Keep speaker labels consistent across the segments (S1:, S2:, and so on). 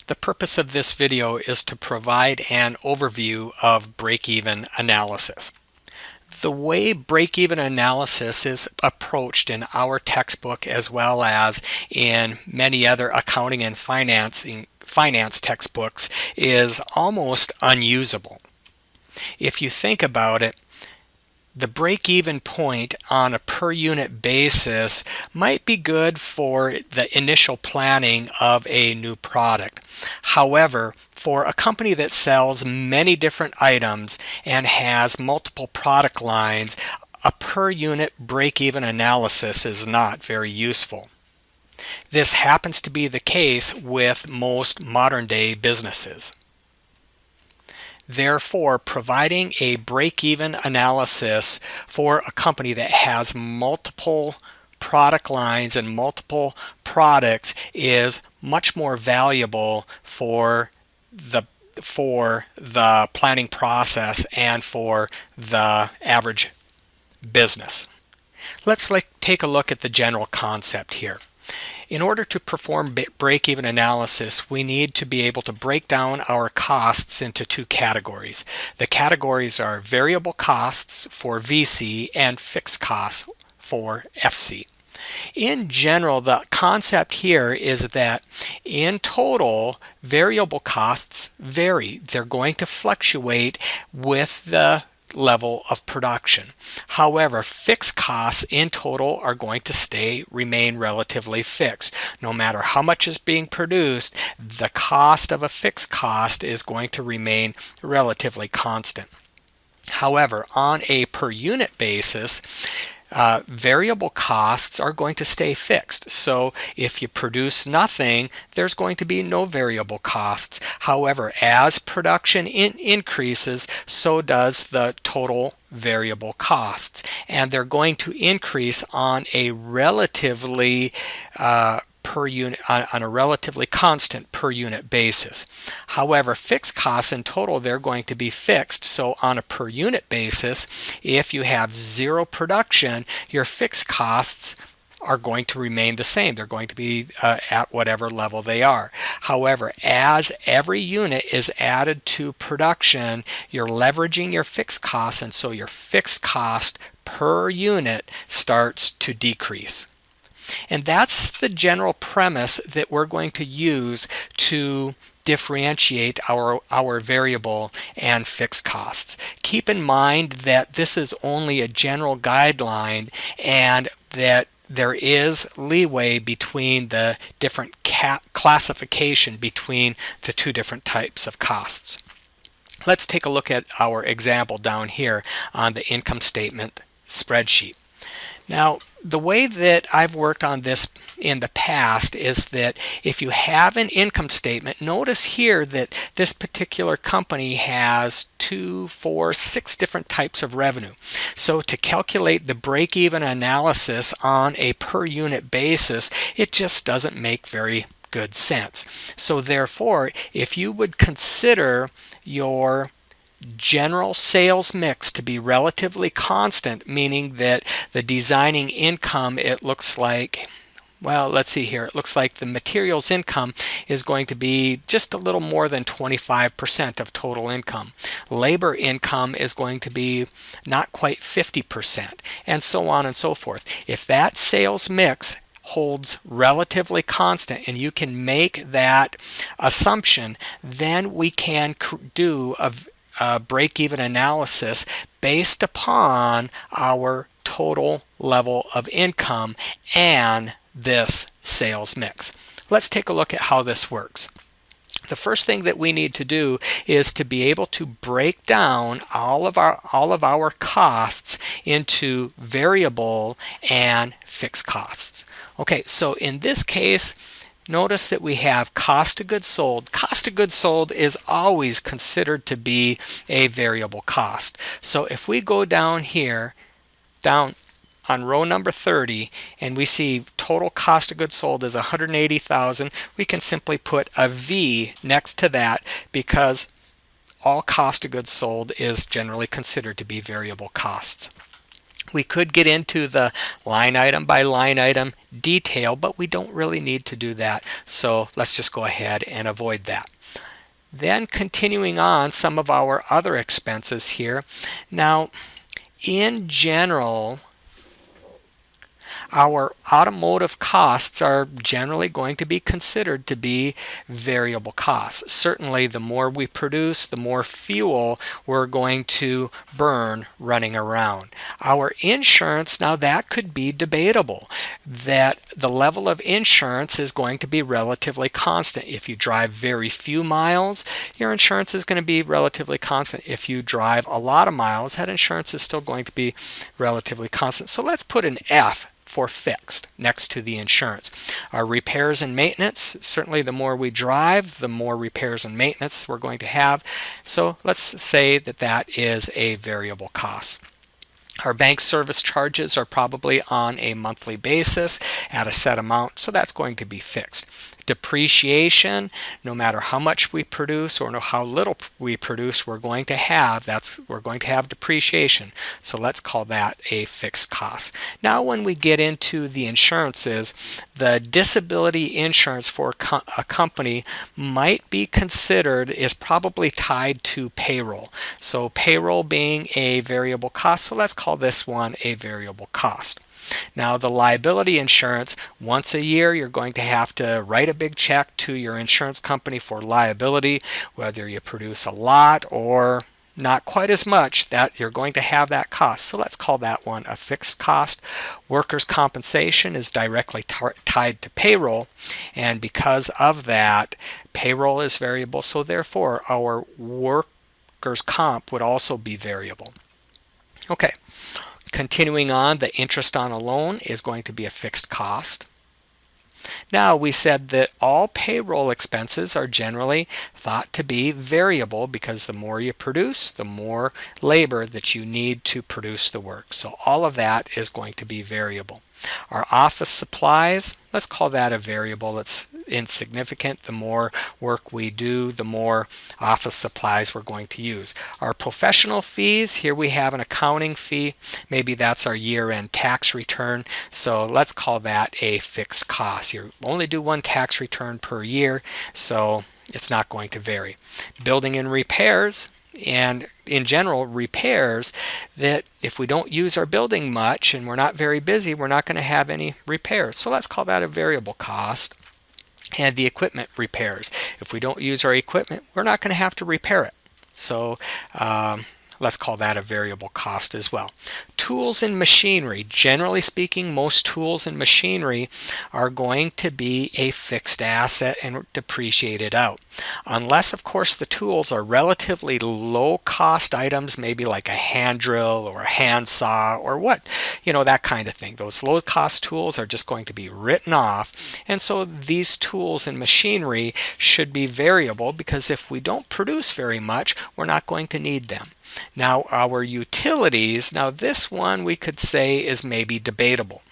S1: The purpose of this video is to provide an overview of break-even analysis. The way break-even analysis is approached in our textbook as well as in many other accounting and finance textbooks is almost unusable. If you think about it, the break-even point on a per unit basis might be good for the initial planning of a new product. However, for a company that sells many different items and has multiple product lines, a per unit break-even analysis is not very useful. This happens to be the case with most modern-day businesses. Therefore, providing a break-even analysis for a company that has multiple product lines and multiple products is much more valuable for the planning process and for the average business. Let's take a look at the general concept here. In order to perform break-even analysis, we need to be able to break down our costs into two categories. The categories are variable costs for VC and fixed costs for FC. In general, the concept here is that in total, variable costs vary. They're going to fluctuate with the level of production. However, fixed costs in total are going to remain relatively fixed. No matter how much is being produced, the cost of a fixed cost is going to remain relatively constant. However, on a per unit basis, variable costs are going to stay fixed. So if you produce nothing, there's going to be no variable costs. However, as production increases, so does the total variable costs. And they're going to increase on a relatively on a relatively constant per unit basis. However, fixed costs in total, they're going to be fixed. So on a per unit basis, if you have zero production, your fixed costs are going to remain the same. They're going to be at whatever level they are. However, as every unit is added to production, you're leveraging your fixed costs, and so your fixed cost per unit starts to decrease. And that's the general premise that we're going to use to differentiate our variable and fixed costs. Keep in mind that this is only a general guideline and that there is leeway between the different classification between the two different types of costs. Let's take a look at our example down here on the income statement spreadsheet. Now, the way that I've worked on this in the past is that if you have an income statement, notice here that this particular company has 2, 4, 6 different types of revenue. So to calculate the break-even analysis on a per unit basis, it just doesn't make very good sense. So therefore, if you would consider your general sales mix to be relatively constant, meaning that the designing income, it looks like, well, let's see here, it looks like the materials income is going to be just a little more than 25% of total income. Labor income is going to be not quite 50%, and so on and so forth. If that sales mix holds relatively constant and you can make that assumption, then we can do a break-even analysis based upon our total level of income and this sales mix. Let's take a look at how this works. The first thing that we need to do is to be able to break down all of our costs into variable and fixed costs. Okay, so in this case, notice that we have cost of goods sold. Cost of goods sold is always considered to be a variable cost. So if we go down here, down on row number 30, and we see total cost of goods sold is $180,000, we can simply put a V next to that because all cost of goods sold is generally considered to be variable costs. We could get into the line item by line item detail, but we don't really need to do that. So let's just go ahead and avoid that. Then continuing on, some of our other expenses here. Now, in general, our automotive costs are generally going to be considered to be variable costs. Certainly, the more we produce, the more fuel we're going to burn running around. Our insurance, now that could be debatable, that the level of insurance is going to be relatively constant. If you drive very few miles, your insurance is going to be relatively constant. If you drive a lot of miles, that insurance is still going to be relatively constant. So let's put an F for fixed next to the insurance. Our repairs and maintenance, certainly the more we drive, the more repairs and maintenance we're going to have. So let's say that that is a variable cost. Our bank service charges are probably on a monthly basis at a set amount, so that's going to be fixed. Depreciation, no matter how much we produce or how little we produce, we're going to have depreciation. So let's call that a fixed cost. Now when we get into the insurances, the disability insurance for a company might be considered is probably tied to payroll. So payroll being a variable cost, so let's call this one a variable cost. Now the liability insurance, once a year you're going to have to write a big check to your insurance company for liability, whether you produce a lot or not quite as much, that you're going to have that cost. So let's call that one a fixed cost. Workers' compensation is directly tied to payroll, and because of that, payroll is variable, so therefore our workers' comp would also be variable. Okay. Continuing on, the interest on a loan is going to be a fixed cost. Now, we said that all payroll expenses are generally thought to be variable because the more you produce, the more labor that you need to produce the work. So all of that is going to be variable. Our office supplies, let's call that a variable. It's insignificant. The more work we do, the more office supplies we're going to use. Our professional fees, here we have an accounting fee. Maybe that's our year-end tax return. So let's call that a fixed cost. You only do one tax return per year, so it's not going to vary. Building and repairs, and in general repairs, that if we don't use our building much and we're not very busy, we're not going to have any repairs. So let's call that a variable cost. And the equipment repairs, if we don't use our equipment, we're not going to have to repair it. So let's call that a variable cost as well. Tools and machinery. Generally speaking, most tools and machinery are going to be a fixed asset and depreciated out. Unless, of course, the tools are relatively low cost items, maybe like a hand drill or a hand saw or that kind of thing. Those low cost tools are just going to be written off. And so these tools and machinery should be variable because if we don't produce very much, we're not going to need them. Now our utilities, now this one we could say is maybe debatable.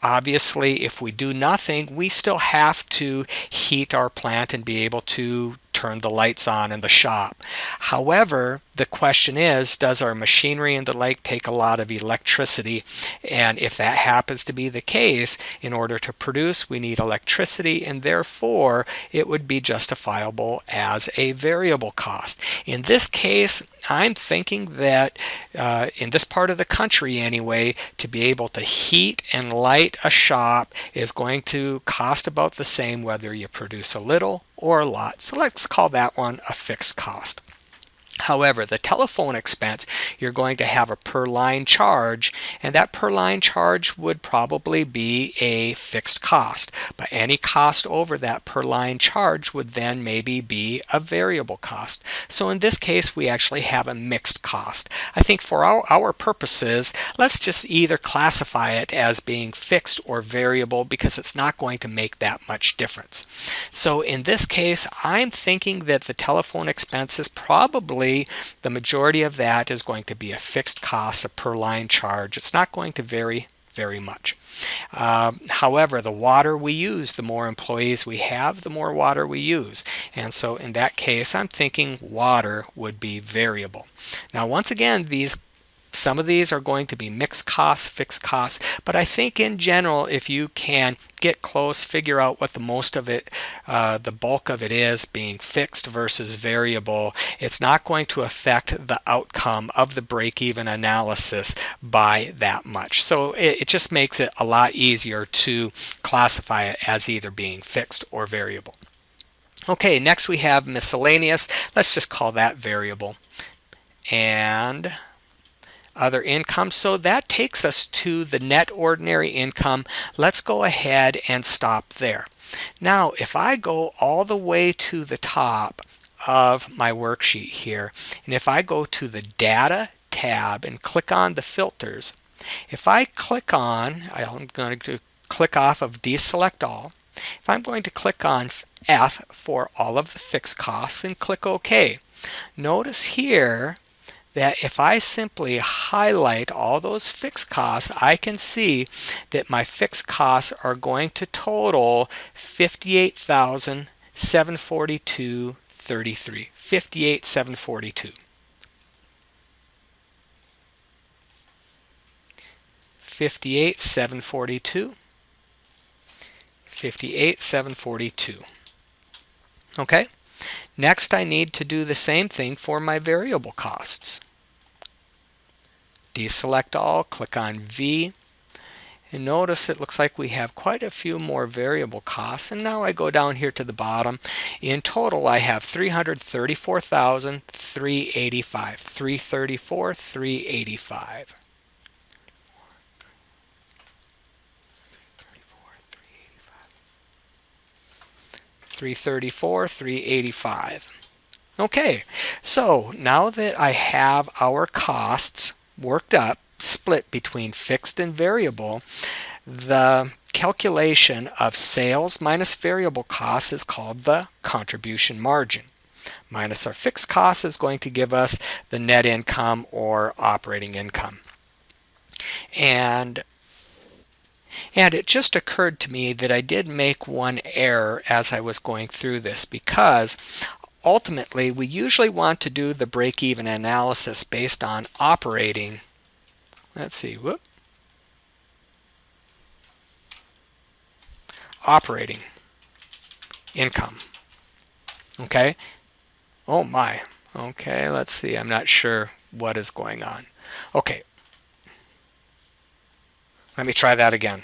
S1: Obviously, if we do nothing, we still have to heat our plant and be able to turn the lights on in the shop. However, the question is, does our machinery and the like take a lot of electricity? And if that happens to be the case, in order to produce, we need electricity, and therefore it would be justifiable as a variable cost. In this case, I'm thinking that in this part of the country anyway, to be able to heat and light a shop is going to cost about the same whether you produce a little or a lot. So let's call that one a fixed cost. However, the telephone expense, you're going to have a per line charge, and that per line charge would probably be a fixed cost. But any cost over that per line charge would then maybe be a variable cost. So in this case, we actually have a mixed cost. I think for our purposes, let's just either classify it as being fixed or variable because it's not going to make that much difference. So in this case, I'm thinking that the telephone expense is probably the majority of that is going to be a fixed cost, a per line charge. It's not going to vary very much. However, the water we use, the more employees we have, the more water we use. And so in that case, I'm thinking water would be variable. Now, once again, these Some of these are going to be mixed costs, fixed costs, but I think in general, if you can get close, figure out what the most of it, the bulk of it is being fixed versus variable, it's not going to affect the outcome of the break-even analysis by that much. So it just makes it a lot easier to classify it as either being fixed or variable. Okay, next we have miscellaneous. Let's just call that variable. And other income. So that takes us to the net ordinary income. Let's go ahead and stop there. Now, if I go all the way to the top of my worksheet here, and if I go to the Data tab and click on the filters, if I click on, I'm going to click off of Deselect All. If I'm going to click on F for all of the fixed costs and click OK, notice here that if I simply highlight all those fixed costs, I can see that my fixed costs are going to total $58,742.33. $58,742. $58,742. $58,742. Okay. Next, I need to do the same thing for my variable costs. Deselect all, click on V, and notice it looks like we have quite a few more variable costs. And now I go down here to the bottom. In total, I have $334,385. $334,385. 334, 385. Okay, so now that I have our costs worked up, split between fixed and variable, the calculation of sales minus variable costs is called the contribution margin. Minus our fixed costs is going to give us the net income or operating income. And it just occurred to me that I did make one error as I was going through this, because ultimately we usually want to do the break-even analysis based on operating, operating income. Okay? Oh my. Okay, let's see. I'm not sure what is going on. Okay. Let me try that again.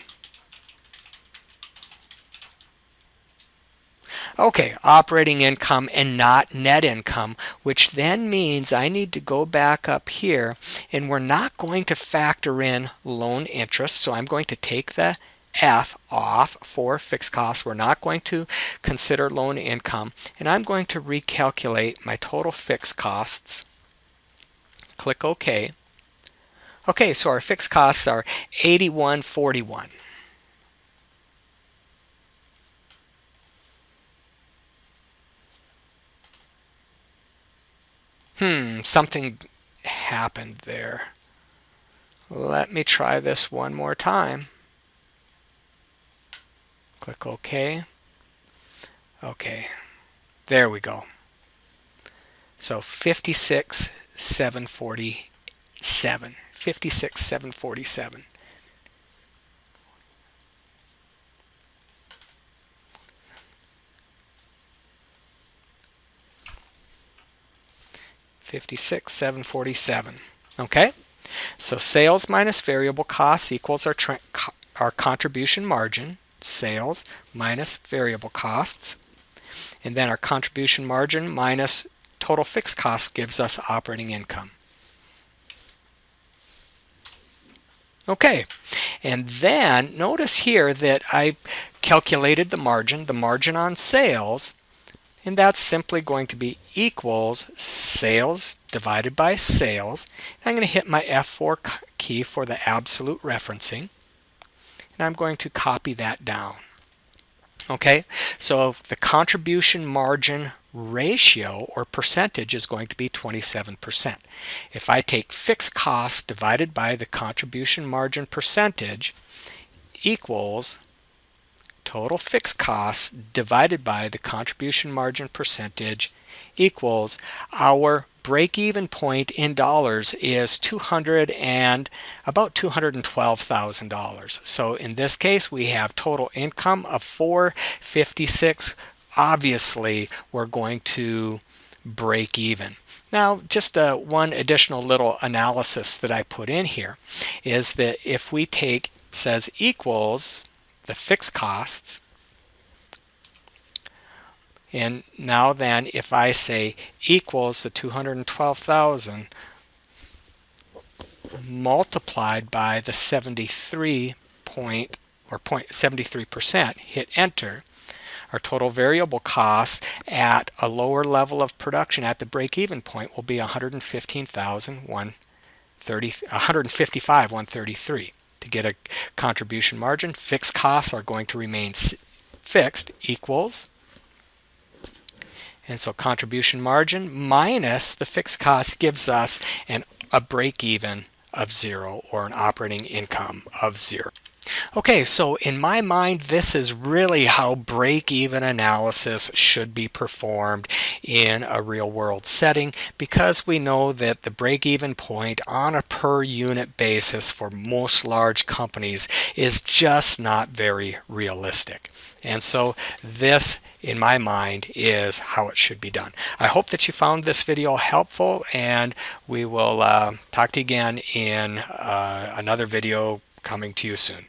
S1: Okay, operating income and not net income, which then means I need to go back up here, and we're not going to factor in loan interest, so I'm going to take the F off for fixed costs. We're not going to consider loan income, and I'm going to recalculate my total fixed costs. Click OK. Okay, so our fixed costs are $81.41. Something happened there. Let me try this one more time. Click OK. Okay, there we go. So 56,747. 56,747. $56,747. Okay, so sales minus variable costs equals our contribution margin. Sales minus variable costs, and then our contribution margin minus total fixed costs gives us operating income. Okay, and then notice here that I calculated the margin on sales, and that's simply going to be equals sales divided by sales. And I'm going to hit my F4 key for the absolute referencing, and I'm going to copy that down. Okay, so the contribution margin ratio or percentage is going to be 27%. If I take fixed costs divided by the contribution margin percentage equals total fixed costs divided by the contribution margin percentage equals our break-even point in dollars is about $212,000. So in this case, we have total income of $456. Obviously, we're going to break even. Now, just one additional little analysis that I put in here is that if we take, says equals the fixed costs, and now then if I say equals the 212,000 multiplied by the 73%, hit enter, our total variable costs at a lower level of production at the break-even point will be $155,133. To get a contribution margin, fixed costs are going to remain fixed equals, and so contribution margin minus the fixed cost gives us a break-even of 0 or an operating income of 0. Okay, so in my mind, this is really how break-even analysis should be performed in a real-world setting, because we know that the break-even point on a per-unit basis for most large companies is just not very realistic. And so this, in my mind, is how it should be done. I hope that you found this video helpful, and we will talk to you again in another video coming to you soon.